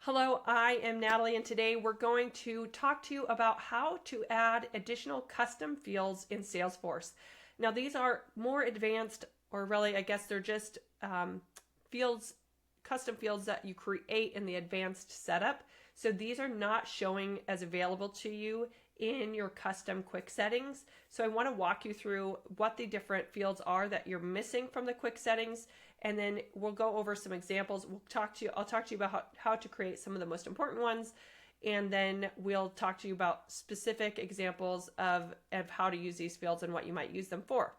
Hello, I am Natalie, and today we're going to talk to you about how to add additional custom fields in Salesforce. Now, these are more advanced, or really, I guess they're just fields, custom fields that you create in the advanced setup. So these are not showing as available to you in your custom quick settings. So I want to walk you through what the different fields are that you're missing from the quick settings, and then we'll go over some examples. I'll talk to you about how to create some of the most important ones, and then we'll talk to you about specific examples of how to use these fields and what you might use them for.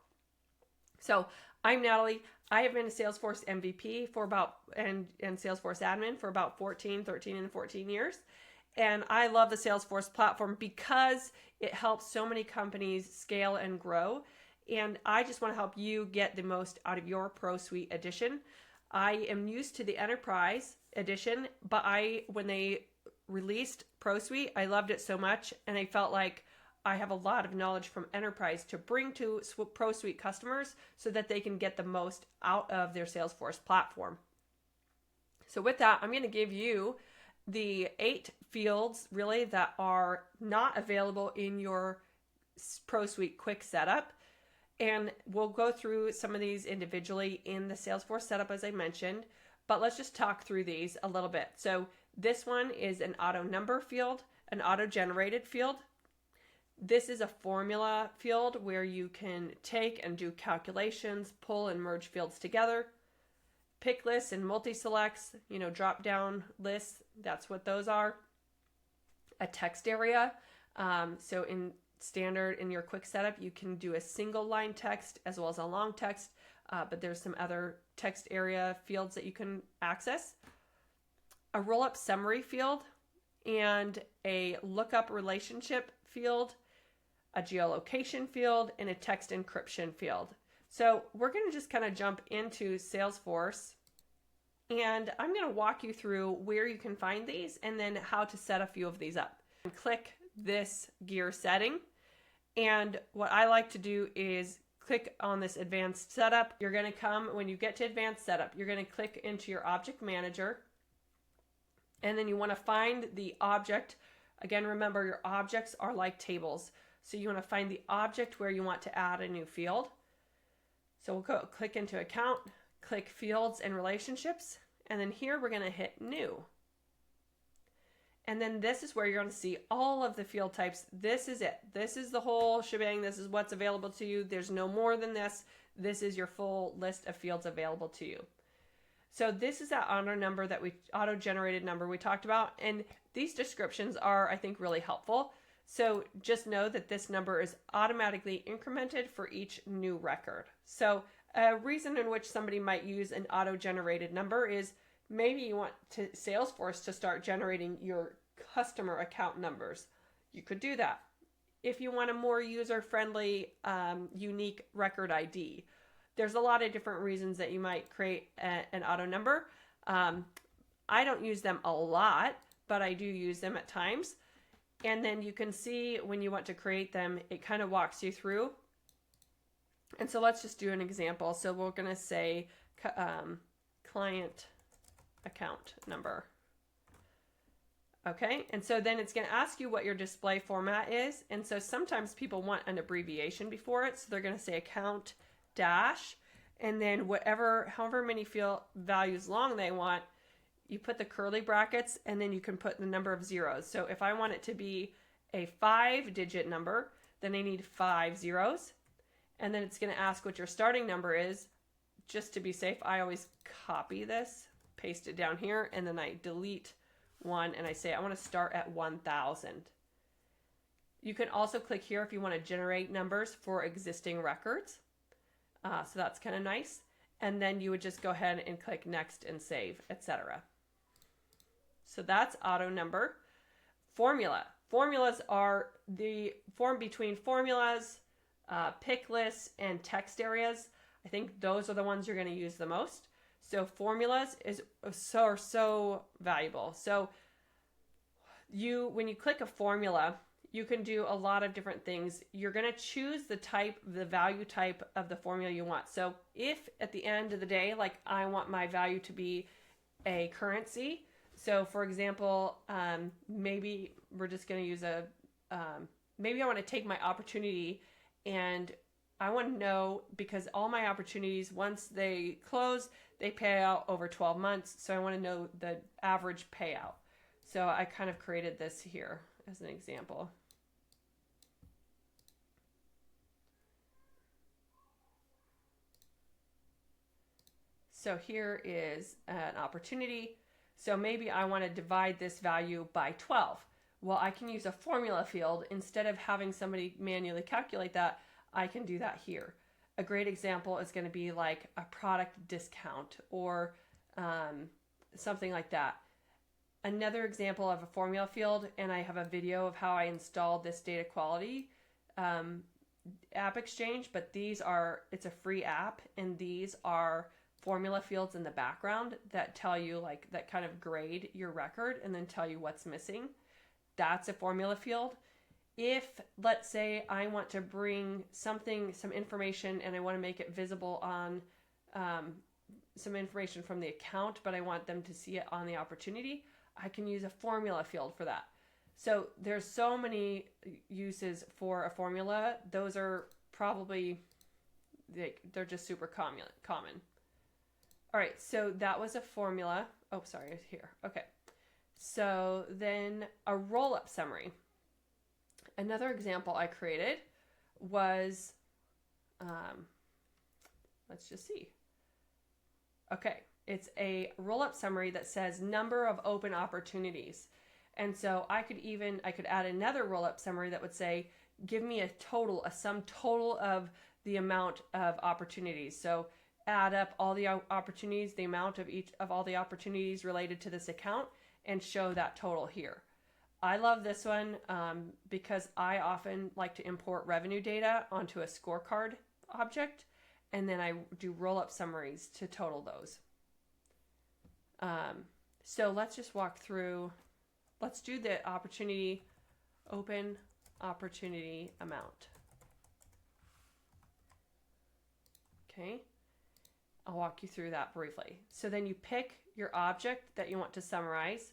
So I'm Natalie. I have been a Salesforce MVP for and Salesforce admin for about 13 and 14 years. And I love the Salesforce platform because it helps so many companies scale and grow. And I just want to help you get the most out of your Pro Suite edition. I am used to the Enterprise edition, but when they released Pro Suite, I loved it so much, and I felt like I have a lot of knowledge from Enterprise to bring to Pro Suite customers so that they can get the most out of their Salesforce platform. So with that, I'm going to give you the 8 fields really that are not available in your Pro Suite quick setup. And we'll go through some of these individually in the Salesforce setup, as I mentioned, but let's just talk through these a little bit. So this one is an auto number field, an auto generated field. This is a formula field where you can take and do calculations, pull and merge fields together. Picklists and multi-selects, drop down lists, that's what those are. A text area, so in standard in your quick setup, you can do a single line text as well as a long text, but there's some other text area fields that you can access. A roll-up summary field and a lookup relationship field, a geolocation field, and a text encryption field. So we're going to just kind of jump into Salesforce, and I'm going to walk you through where you can find these and then how to set a few of these up. And click this gear setting, and what I like to do is click on this advanced setup. You're going to come, when you get to advanced setup, you're going to click into your object manager, and then you want to find the object. Again, remember, your objects are like tables, so you want to find the object where you want to add a new field. So we'll go click into account, click fields and relationships, and then here we're going to hit new. And then this is where you're going to see all of the field types. This is it. This is the whole shebang. This is what's available to you. There's no more than this. This is your full list of fields available to you. So this is that auto-generated number we talked about. And these descriptions are, I think, really helpful. So just know that this number is automatically incremented for each new record. So a reason in which somebody might use an auto-generated number is maybe you want Salesforce to start generating your customer account numbers. You could do that. If you want a more user-friendly, unique record ID, there's a lot of different reasons that you might create an auto number. I don't use them a lot, but I do use them at times. And then you can see when you want to create them, it kind of walks you through. And so let's just do an example. So we're going to say client account number. Okay, and so then it's going to ask you what your display format is. And so sometimes people want an abbreviation before it. So they're going to say account dash, and then however many field values long they want, you put the curly brackets, and then you can put the number of zeros. So if I want it to be a 5-digit number, then I need 5 zeros. And then it's going to ask what your starting number is. Just to be safe, I always copy this, paste it down here, and then I delete one, and I say I want to start at 1,000. You can also click here if you want to generate numbers for existing records. So that's kind of nice. And then you would just go ahead and click next and save, etc. So that's auto number. Formula. Formulas are the form between formulas, pick lists, and text areas. I think those are the ones you're going to use the most. So formulas is so valuable. So when you click a formula, you can do a lot of different things. You're going to choose the value type of the formula you want. So if at the end of the day, like I want my value to be a currency, So for example, maybe we're just going to use maybe I want to take my opportunity and I want to know, because all my opportunities, once they close, they pay out over 12 months. So I want to know the average payout. So I kind of created this here as an example. So here is an opportunity. So maybe I want to divide this value by 12. Well, I can use a formula field. Instead of having somebody manually calculate that, I can do that here. A great example is going to be like a product discount or something like that. Another example of a formula field, and I have a video of how I installed this data quality app exchange, but it's a free app, and these are formula fields in the background that tell you, like, that kind of grade your record and then tell you what's missing. That's a formula field. If, let's say, I want to bring some information and I want to make it visible on some information from the account, but I want them to see it on the opportunity, I can use a formula field for that. So there's so many uses for a formula. Those are probably, they're just super common. All right, so that was a formula. Oh, sorry, it's here. Okay. So then a roll-up summary. Another example I created was, let's just see. Okay, it's a roll-up summary that says number of open opportunities. And so I could add another roll-up summary that would say, give me a sum total of the amount of opportunities. So add up all the opportunities, the amount of all the opportunities related to this account, and show that total here. I love this one because I often like to import revenue data onto a scorecard object, and then I do roll-up summaries to total those. So let's just walk through. Let's do the open opportunity amount. Okay. I'll walk you through that briefly. So then you pick your object that you want to summarize.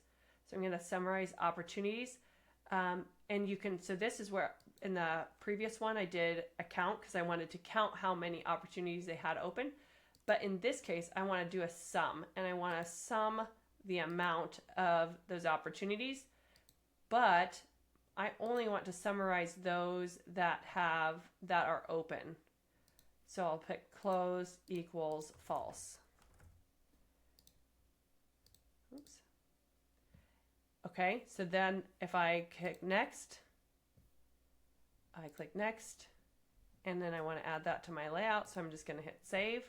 So I'm going to summarize opportunities. And you can, so this is where in the previous one I did a count because I wanted to count how many opportunities they had open. But in this case, I want to do a sum, and I want to sum the amount of those opportunities. But I only want to summarize those that are open. So I'll pick close equals false. Oops. Okay, so then if I click next, and then I want to add that to my layout, so I'm just going to hit save.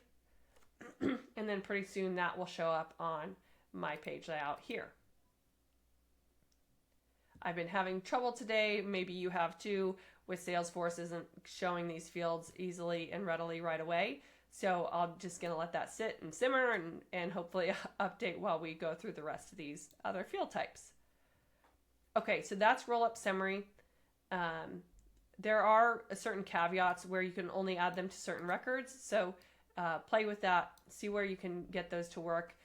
And then pretty soon that will show up on my page layout here. I've been having trouble today, maybe you have too, with Salesforce isn't showing these fields easily and readily right away. So I'm just going to let that sit and simmer and hopefully update while we go through the rest of these other field types. Okay, so that's roll-up summary. There are certain caveats where you can only add them to certain records. So play with that, see where you can get those to work.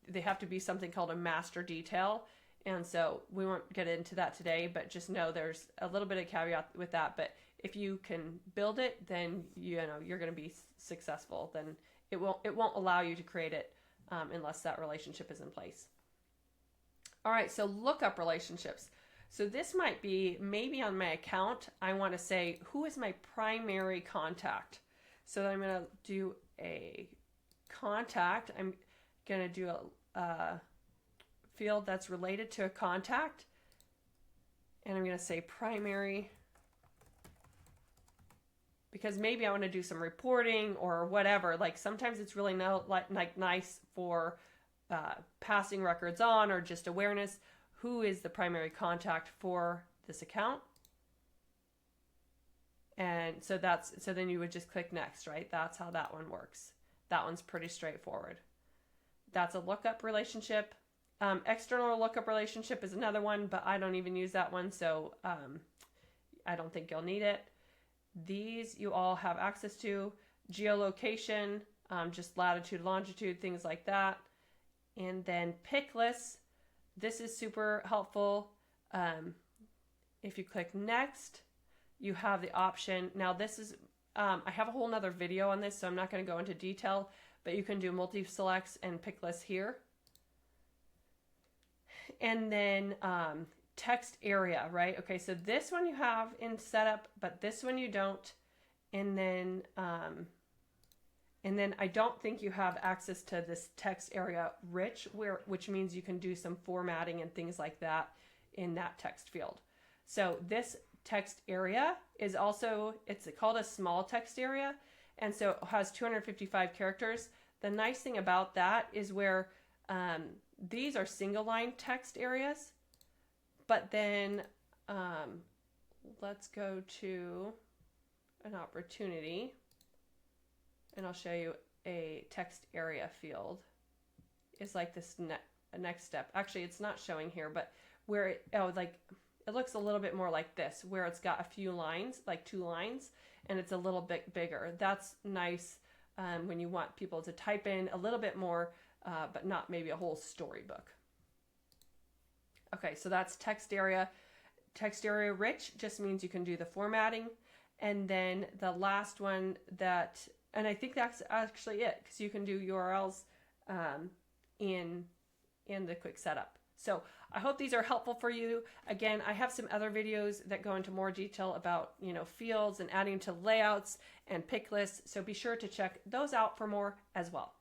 They have to be something called a master detail. And so we won't get into that today, but just know there's a little bit of caveat with that. But if you can build it, then you're going to be successful. Then it won't allow you to create it unless that relationship is in place. All right, so lookup relationships. So this might be maybe on my account, I want to say who is my primary contact. So then I'm going to do a contact. I'm going to do a field that's related to a contact, and I'm going to say primary, because maybe I want to do some reporting or whatever. Like sometimes it's really nice for passing records on or just awareness. Who is the primary contact for this account? And so then you would just click next, right? That's how that one works. That one's pretty straightforward. That's a lookup relationship. External lookup relationship is another one, but I don't even use that one, so I don't think you'll need it. These you all have access to. Geolocation, just latitude, longitude, things like that. And then Picklists. this is super helpful. If you click next, you have the option. Now this is, I have a whole nother video on this, so I'm not going to go into detail, but you can do multi-selects and pick lists here. And then text area, right? Okay, so this one you have in setup, but this one you don't. And then I don't think you have access to this text area rich, which means you can do some formatting and things like that in that text field. So this text area is also, it's called a small text area, and so it has 255 characters. The nice thing about that is where these are single line text areas, but then let's go to an opportunity, and I'll show you a text area field. It's like this next step. Actually, it's not showing here, but where it, it looks a little bit more like this, where it's got a few lines, like 2 lines, and it's a little bit bigger. That's nice when you want people to type in a little bit more, but not maybe a whole storybook. Okay, so that's text area. Text area rich just means you can do the formatting. And then the last one that, and I think that's actually it, because you can do URLs in the quick setup. So I hope these are helpful for you. Again, I have some other videos that go into more detail about, fields and adding to layouts and pick lists. So be sure to check those out for more as well.